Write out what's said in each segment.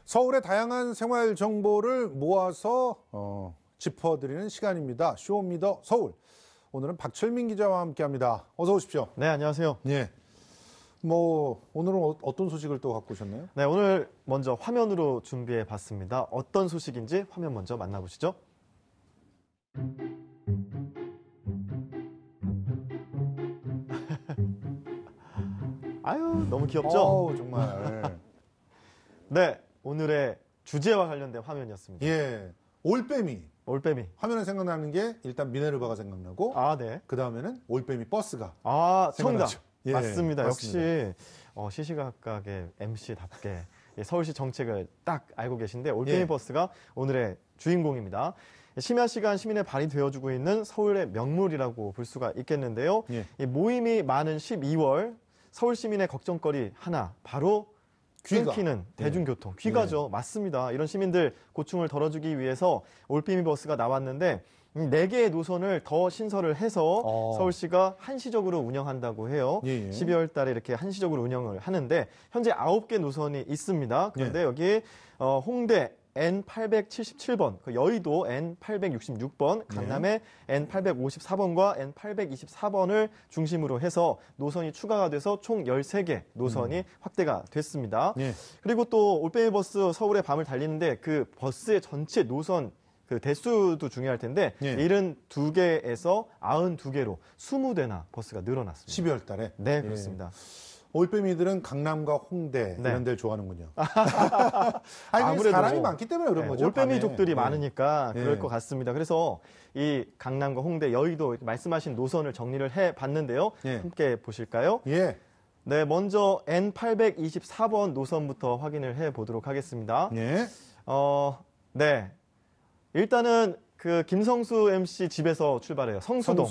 서울의 다양한 생활 정보를 모아서 짚어드리는 시간입니다. 쇼미더 서울. 오늘은 박철민 기자와 함께합니다. 어서 오십시오. 네, 안녕하세요. 예. 오늘은 어떤 소식을 또 갖고 오셨나요? 네, 오늘 먼저 화면으로 준비해 봤습니다. 어떤 소식인지 화면 먼저 만나보시죠. 아유, 너무 귀엽죠? 정말. 네, 오늘의 주제와 관련된 화면이었습니다. 예. 올빼미. 화면에 생각나는 게 일단 미네르바가 생각나고, 네. 그 다음에는 올빼미 버스가. 정답. 예, 맞습니다. 역시 시시각각의 MC답게 서울시 정책을 딱 알고 계신데 올빼미 버스가 오늘의 주인공입니다. 심야 시간 시민의 발이 되어주고 있는 서울의 명물이라고 볼 수가 있겠는데요. 이 모임이 많은 12월 서울 시민의 걱정거리 하나 바로 끊기는 대중교통. 귀가죠. 맞습니다. 이런 시민들 고충을 덜어주기 위해서 올빼미 버스가 나왔는데 4개의 노선을 더 신설을 해서 서울시가 한시적으로 운영한다고 해요. 12월 달에 이렇게 한시적으로 운영을 하는데 현재 9개 노선이 있습니다. 그런데 여기 홍대 N877번, 여의도 N866번, 강남의 N854번과 N824번을 중심으로 해서 노선이 추가가 돼서 총 13개 노선이 확대가 됐습니다. 그리고 또 올빼미 버스 서울의 밤을 달리는데 그 버스의 전체 노선 그 대수도 중요할 텐데 72개에서 92개로 20대나 버스가 늘어났습니다. 12월 달에? 네, 그렇습니다. 올빼미들은 강남과 홍대 이런 데를 좋아하는군요. 아무래도 사람이 많기 때문에 그런 거죠. 올빼미족들이 많으니까 그럴 것 같습니다. 그래서 이 강남과 홍대, 여의도 말씀하신 노선을 정리를 해봤는데요. 함께 보실까요? 네, 먼저 N824번 노선부터 확인을 해보도록 하겠습니다. 네. 일단은 그 김성수 MC 집에서 출발해요. 성수동.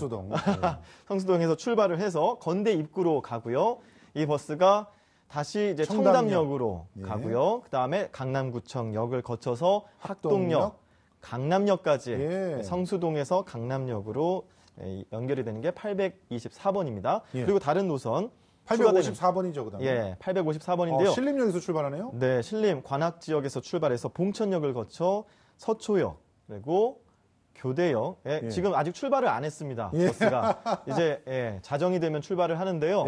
성수동에서 출발을 해서 건대 입구로 가고요. 이 버스가 다시 이제 청담역으로 가고요. 그 다음에 강남구청역을 거쳐서 학동역, 강남역까지 성수동에서 강남역으로 연결이 되는 게 824번입니다. 그리고 다른 노선 854번이죠, 그다음에. 854번인데요. 신림역에서 출발하네요. 네, 신림 관악지역에서 출발해서 봉천역을 거쳐 서초역 그리고 교대역. 지금 아직 출발을 안 했습니다. 버스가 이제 자정이 되면 출발을 하는데요.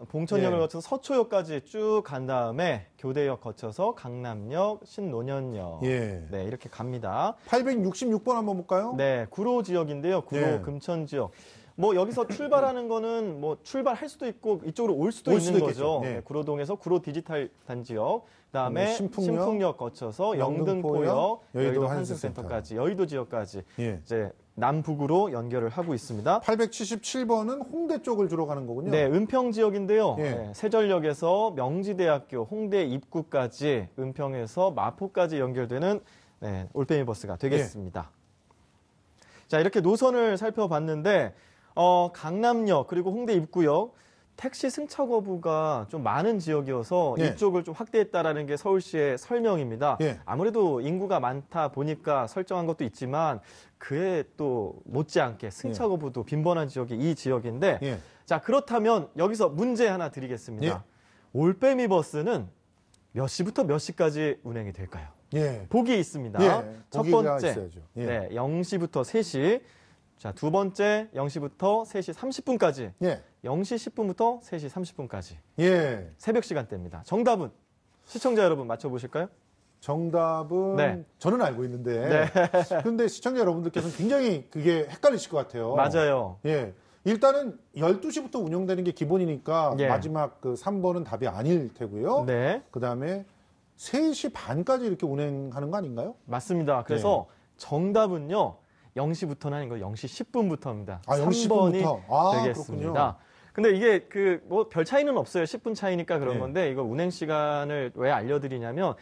봉천역을 거쳐서 서초역까지 쭉 간 다음에 교대역 거쳐서 강남역, 신논현역 네, 이렇게 갑니다. 866번 한번 볼까요? 네, 구로 지역인데요. 구로 금천 지역. 여기서 출발하는 거는 출발할 수도 있고 이쪽으로 올 수도 있는 거죠. 구로동에서 구로 디지털 단지역, 그다음에 신풍역 거쳐서 영등포역, 여의도 한승센터까지, 여의도 지역까지 이제 남북으로 연결을 하고 있습니다. 877번은 홍대 쪽을 주로 가는 거군요. 네, 은평 지역인데요. 세전역에서 명지대학교 홍대 입구까지, 은평에서 마포까지 연결되는 올빼미 버스가 되겠습니다. 자, 이렇게 노선을 살펴봤는데 강남역 그리고 홍대 입구역 택시 승차 거부가 좀 많은 지역이어서 이쪽을 좀 확대했다라는 게 서울시의 설명입니다. 아무래도 인구가 많다 보니까 설정한 것도 있지만 그에 또 못지않게 승차 거부도 빈번한 지역이 이 지역인데 자, 그렇다면 여기서 문제 하나 드리겠습니다. 올빼미 버스는 몇 시부터 몇 시까지 운행이 될까요? 보기 있습니다. 첫 번째, 0시부터 3시. 자, 두 번째, 0시부터 3시 30분까지. 0시 10분부터 3시 30분까지. 새벽 시간대입니다. 정답은 시청자 여러분 맞춰보실까요? 정답은 저는 알고 있는데. 그런데 시청자 여러분들께서는 굉장히 그게 헷갈리실 것 같아요. 맞아요. 일단은 12시부터 운영되는 게 기본이니까 마지막 그 3번은 답이 아닐 테고요. 그 다음에 3시 반까지 이렇게 운행하는 거 아닌가요? 맞습니다. 그래서 정답은요. 0시부터는 아닌 거 0시 10분부터입니다. 3번이 10분부터 되겠습니다. 근데 이게 별 차이는 없어요. 10분 차이니까 그런 건데 이거 운행 시간을 왜 알려드리냐면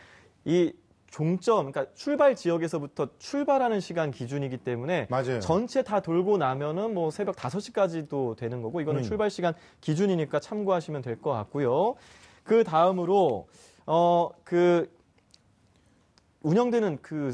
이 종점, 그러니까 출발 지역에서부터 출발하는 시간 기준이기 때문에 전체 다 돌고 나면은 새벽 5시까지도 되는 거고 이거는 출발 시간 기준이니까 참고하시면 될 것 같고요. 그 다음으로 운영되는 그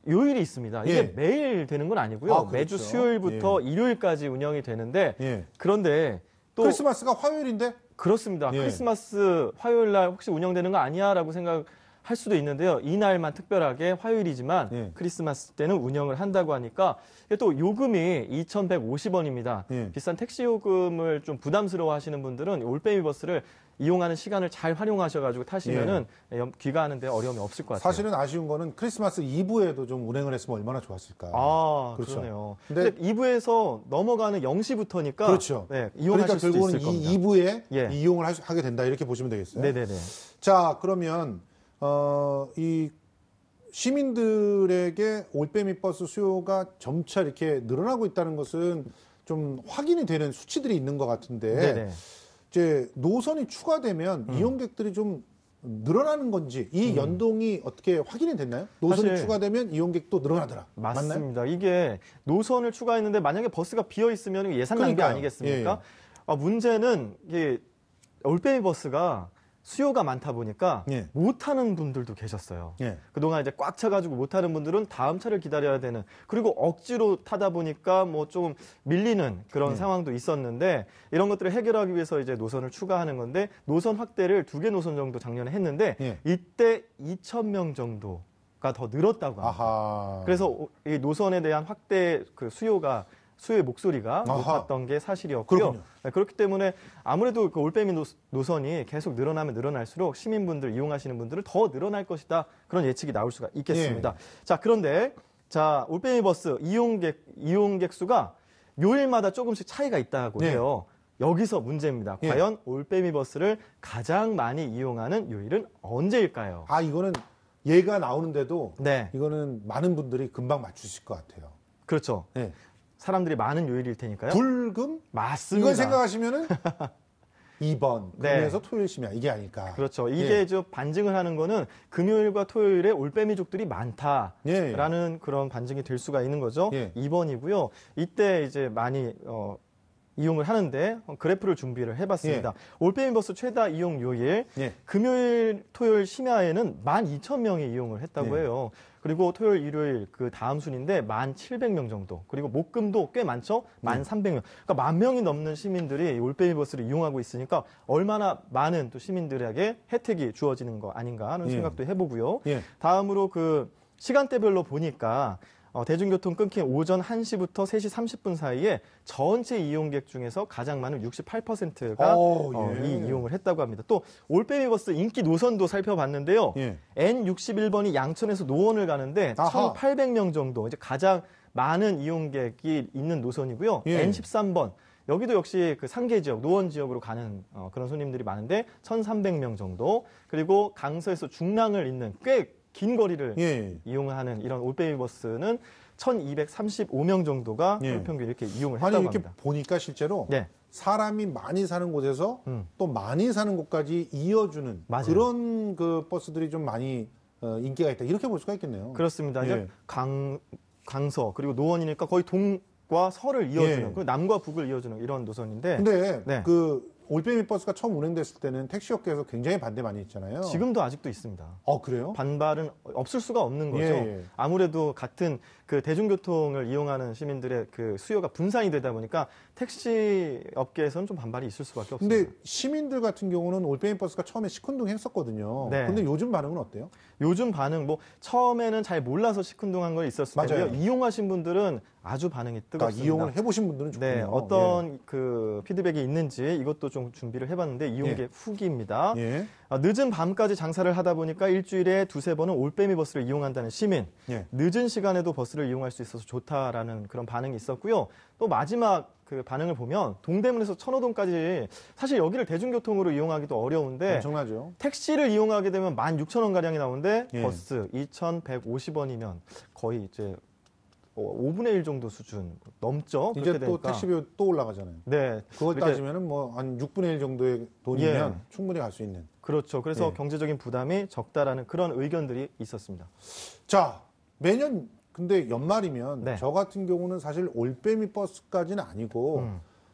요일이 있습니다. 이게 예. 매일 되는 건 아니고요. 그렇죠. 매주 수요일부터 일요일까지 운영이 되는데 그런데 또 크리스마스가 화요일인데? 그렇습니다. 예. 크리스마스 화요일 날 혹시 운영되는 거 아니야라고 생각할 수도 있는데요. 이날만 특별하게 화요일이지만 크리스마스 때는 운영을 한다고 하니까 또 요금이 2,150원입니다. 비싼 택시 요금을 좀 부담스러워 하시는 분들은 올빼미 버스를 이용하는 시간을 잘 활용하셔가지고 타시면은 귀가하는데 어려움이 없을 것 같아요. 사실은 아쉬운 거는 크리스마스 이브에도 좀 운행을 했으면 얼마나 좋았을까. 아, 그렇죠. 그러네요. 근데 2부에서 넘어가는 0시부터니까 그렇죠. 이용하실 수 있을 결국은 겁니다. 이 2부에 이용을 하게 된다 이렇게 보시면 되겠어요. 네네네. 자, 그러면 이 시민들에게 올빼미 버스 수요가 점차 이렇게 늘어나고 있다는 것은 좀 확인이 되는 수치들이 있는 것 같은데. 네네. 이제 노선이 추가되면 이용객들이 좀 늘어나는 건지 이 연동이 어떻게 확인이 됐나요? 노선이 추가되면 이용객도 늘어나더라. 맞습니다. 맞나요? 이게 노선을 추가했는데 만약에 버스가 비어 있으면 예산 낭비 아니겠습니까? 문제는 이게 올빼미 버스가 수요가 많다 보니까 못 타는 분들도 계셨어요. 그동안 이제 꽉 차가지고 못 타는 분들은 다음 차를 기다려야 되는, 그리고 억지로 타다 보니까 뭐 좀 밀리는 그런 상황도 있었는데, 이런 것들을 해결하기 위해서 이제 노선을 추가하는 건데, 노선 확대를 2개 노선 정도 작년에 했는데 이때 2,000명 정도가 더 늘었다고 합니다. 아하. 그래서 이 노선에 대한 확대 그 수요의 목소리가 높았던 게 사실이었고요. 그렇기 때문에 아무래도 그 올빼미 노선이 계속 늘어나면 늘어날수록 시민분들, 이용하시는 분들은 더 늘어날 것이다. 그런 예측이 나올 수가 있겠습니다. 자, 그런데 올빼미 버스 이용객 수가 요일마다 조금씩 차이가 있다고 해요. 여기서 문제입니다. 과연 올빼미 버스를 가장 많이 이용하는 요일은 언제일까요? 이거는 얘가 나오는데도 이거는 많은 분들이 금방 맞추실 것 같아요. 그렇죠. 사람들이 많은 요일일 테니까요. 불금? 맞습니다. 이걸 생각하시면은 2번 금요일에서 토요일 심야 이게 아닐까. 그렇죠. 이게 반증을 하는 거는 금요일과 토요일에 올빼미족들이 많다라는 그런 반증이 될 수가 있는 거죠. 2번이고요. 이때 이제 많이 이용을 하는데 그래프를 준비를 해봤습니다. 올빼미 버스 최다 이용 요일 금요일, 토요일 심야에는 12,000명이 이용을 했다고 해요. 그리고 토요일, 일요일 그 다음 순인데 1,700명 정도. 그리고 목금도 꽤 많죠? 1,300명. 그러니까 10,000명이 넘는 시민들이 올빼미 버스를 이용하고 있으니까 얼마나 많은 또 시민들에게 혜택이 주어지는 거 아닌가 하는 생각도 해보고요. 다음으로 그 시간대별로 보니까 대중교통 끊긴 오전 1시부터 3시 30분 사이에 전체 이용객 중에서 가장 많은 68%가 이 이용을 했다고 합니다. 또 올빼미 버스 인기 노선도 살펴봤는데요. N61번이 양천에서 노원을 가는데 1,800명 정도, 이제 가장 많은 이용객이 있는 노선이고요. N13번 여기도 역시 그 상계 지역, 노원 지역으로 가는 그런 손님들이 많은데 1,300명 정도. 그리고 강서에서 중랑을 잇는 꽤 긴 거리를 이용하는 이런 올빼미 버스는 1,235명 정도가 평균 이렇게 이용을 했다고 이렇게 합니다. 보니까 실제로 사람이 많이 사는 곳에서 또 많이 사는 곳까지 이어주는 그런 그 버스들이 좀 많이 인기가 있다. 이렇게 볼 수가 있겠네요. 그렇습니다. 이제 강서 그리고 노원이니까 거의 동과 서를 이어주는, 그리고 남과 북을 이어주는 이런 노선인데. 근데 그 올빼미 버스가 처음 운행됐을 때는 택시업계에서 굉장히 반대 많이 했잖아요. 지금도 아직도 있습니다. 그래요? 반발은 없을 수가 없는 거죠. 아무래도 같은 그 대중교통을 이용하는 시민들의 그 수요가 분산이 되다 보니까 택시 업계에서는 좀 반발이 있을 수밖에 없습니다. 근데 시민들 같은 경우는 올빼미 버스가 처음에 시큰둥했었거든요. 근데 요즘 반응은 어때요? 요즘 반응 처음에는 잘 몰라서 시큰둥한 거 있었을 텐데요. 이용하신 분들은 아주 반응이 뜨겁습니다. 이용을 해보신 분들은 좋군요. 어떤 그 피드백이 있는지 이것도 좀 준비를 해봤는데 이용객 후기입니다. 늦은 밤까지 장사를 하다 보니까 일주일에 2-3번은 올빼미 버스를 이용한다는 시민. 늦은 시간에도 버스를 이용할 수 있어서 좋다라는 그런 반응이 있었고요. 또 마지막 그 반응을 보면 동대문에서 천호동까지 사실 여기를 대중교통으로 이용하기도 어려운데 엄청나죠. 택시를 이용하게 되면 16,000원 가량이 나오는데 버스 2,150원이면 거의 이제 5분의 1 정도 수준 넘죠. 이제 또 택시비 또 올라가잖아요. 그걸 따지면은 뭐 한 6분의 1 정도의 돈이면 충분히 갈 수 있는. 그렇죠. 그래서 경제적인 부담이 적다라는 그런 의견들이 있었습니다. 자, 매년 근데 연말이면 저 같은 경우는 사실 올빼미 버스까지는 아니고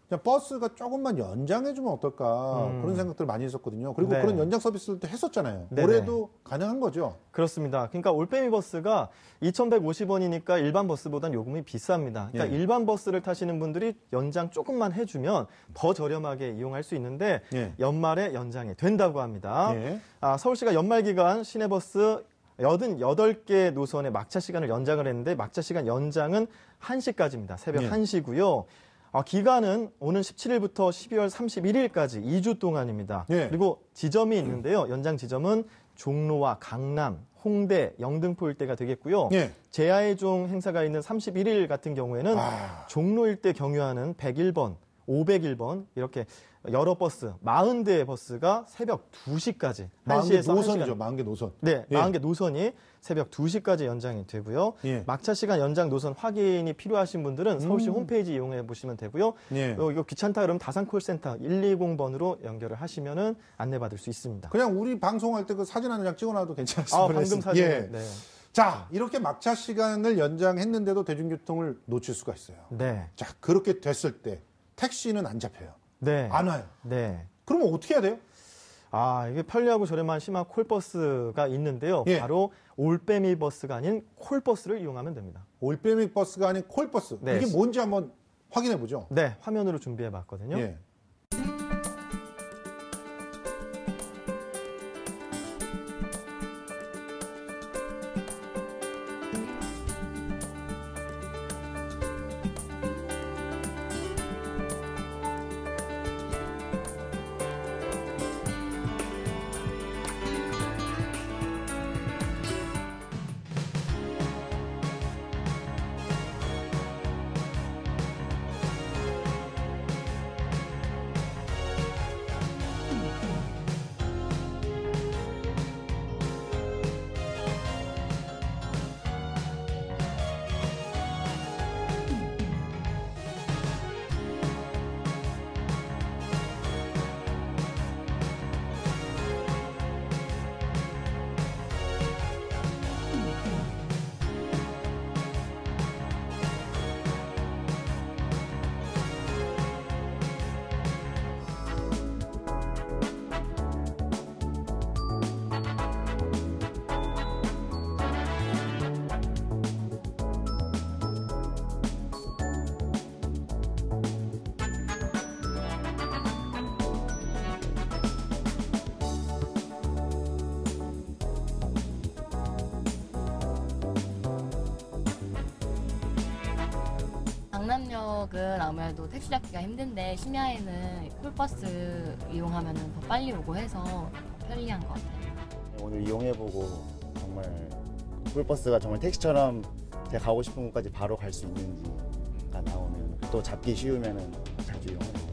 그냥 버스가 조금만 연장해주면 어떨까 그런 생각들 많이 했었거든요. 그리고 네. 그런 연장 서비스를 또 했었잖아요. 네네. 올해도 가능한 거죠? 그렇습니다. 그러니까 올빼미 버스가 2,150원이니까 일반 버스보단 요금이 비쌉니다. 그러니까 예. 일반 버스를 타시는 분들이 연장 조금만 해주면 더 저렴하게 이용할 수 있는데 예. 연말에 연장이 된다고 합니다. 예. 서울시가 연말 기간 시내버스 88개 노선의 막차 시간을 연장을 했는데 막차 시간 연장은 1시까지입니다. 새벽 예. 1시고요. 기간은 오는 17일부터 12월 31일까지 2주 동안입니다. 예. 그리고 지점이 있는데요. 연장 지점은 종로와 강남, 홍대, 영등포 일대가 되겠고요. 예. 제야의종 행사가 있는 31일 같은 경우에는 종로 일대 경유하는 101번, 501번 이렇게 여러 버스, 40대의 버스가 새벽 2시까지 1시에서 1시에서 노선이죠. 1시간. 40개 노선. 네, 예. 40개 노선이 새벽 2시까지 연장이 되고요. 예. 막차 시간 연장 노선 확인이 필요하신 분들은 서울시 홈페이지 이용해 보시면 되고요. 예. 이거 귀찮다 그러면 다산 콜센터 120번으로 연결을 하시면은 안내받을 수 있습니다. 그냥 우리 방송할 때 그 사진 한 장 찍어놔도 괜찮았을 방금 뻔했습니다. 사진. 예. 네. 자, 이렇게 막차 시간을 연장했는데도 대중교통을 놓칠 수가 있어요. 네. 자, 그렇게 됐을 때 택시는 안 잡혀요. 네. 안 와요. 네. 그러면 어떻게 해야 돼요? 이게 편리하고 저렴한 심화 콜버스가 있는데요. 예. 바로 올빼미 버스가 아닌 콜버스를 이용하면 됩니다. 올빼미 버스가 아닌 콜버스. 네. 이게 뭔지 한번 확인해 보죠. 네, 화면으로 준비해 봤거든요. 예. 강남역은 아무래도 택시 잡기가 힘든데 심야에는 콜버스 이용하면 더 빨리 오고 해서 편리한 것 같아요. 오늘 이용해보고 정말 꿀버스가 정말 택시처럼 제가 가고 싶은 곳까지 바로 갈 수 있는지가 나오면 또 잡기 쉬우면 자주 이용해요.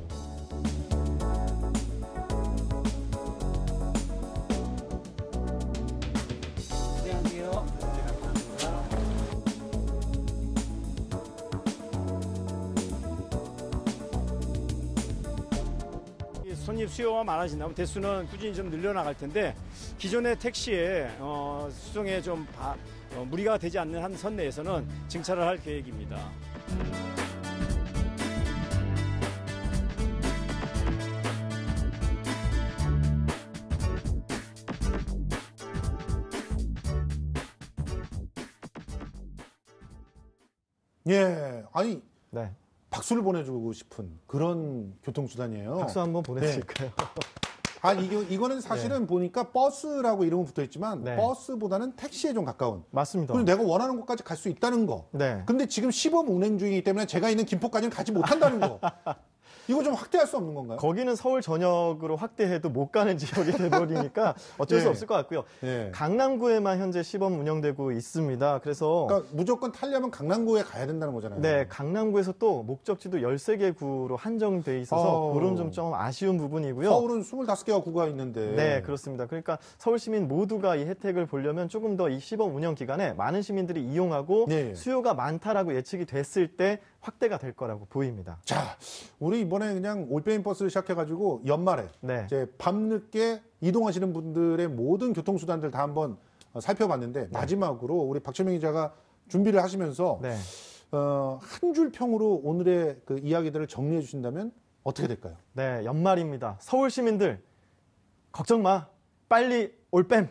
손님 수요가 많아진다면 대수는 꾸준히 좀 늘려나갈 텐데 기존의 택시에 수송에 좀 무리가 되지 않는 한 선 내에서는 증차를 할 계획입니다. 예. 아니, 네. 박수를 보내주고 싶은 그런 교통수단이에요. 박수 한번 보내주실까요? 이거는 사실은 보니까 버스라고 이름은 붙어 있지만 네. 버스보다는 택시에 좀 가까운. 맞습니다. 그리고 내가 원하는 곳까지 갈 수 있다는 거. 네. 근데 지금 시범 운행 중이기 때문에 제가 있는 김포까지는 가지 못한다는 거. 이거 좀 확대할 수 없는 건가요? 거기는 서울 전역으로 확대해도 못 가는 지역이 돼버리니까 어쩔 수 예. 없을 것 같고요. 예. 강남구에만 현재 시범 운영되고 있습니다. 그래서 그러니까 무조건 타려면 강남구에 가야 된다는 거잖아요. 네, 강남구에서 또 목적지도 13개 구로 한정돼 있어서 그런 좀 아쉬운 부분이고요. 서울은 25개가 구가 있는데. 네, 그렇습니다. 그러니까 서울 시민 모두가 이 혜택을 보려면 조금 더 이 시범 운영 기간에 많은 시민들이 이용하고 네. 수요가 많다라고 예측이 됐을 때 확대가 될 거라고 보입니다. 자, 우리 이번에 그냥 올빼미 버스를 시작해가지고 연말에 네. 이제 밤늦게 이동하시는 분들의 모든 교통수단들 다 한번 살펴봤는데 마지막으로 우리 박철명 기자가 준비를 하시면서 네. 한 줄 평으로 오늘의 그 이야기들을 정리해 주신다면 어떻게 될까요? 네, 연말입니다. 서울 시민들 걱정 마. 빨리 올빼.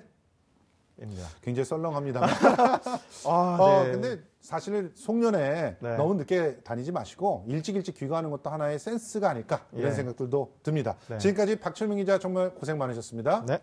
입니다. 굉장히 썰렁합니다만. 네. 근데 사실 송년회 네. 너무 늦게 다니지 마시고 일찍 귀가하는 것도 하나의 센스가 아닐까 이런 예. 생각들도 듭니다. 네. 지금까지 박철민 기자 정말 고생 많으셨습니다. 네.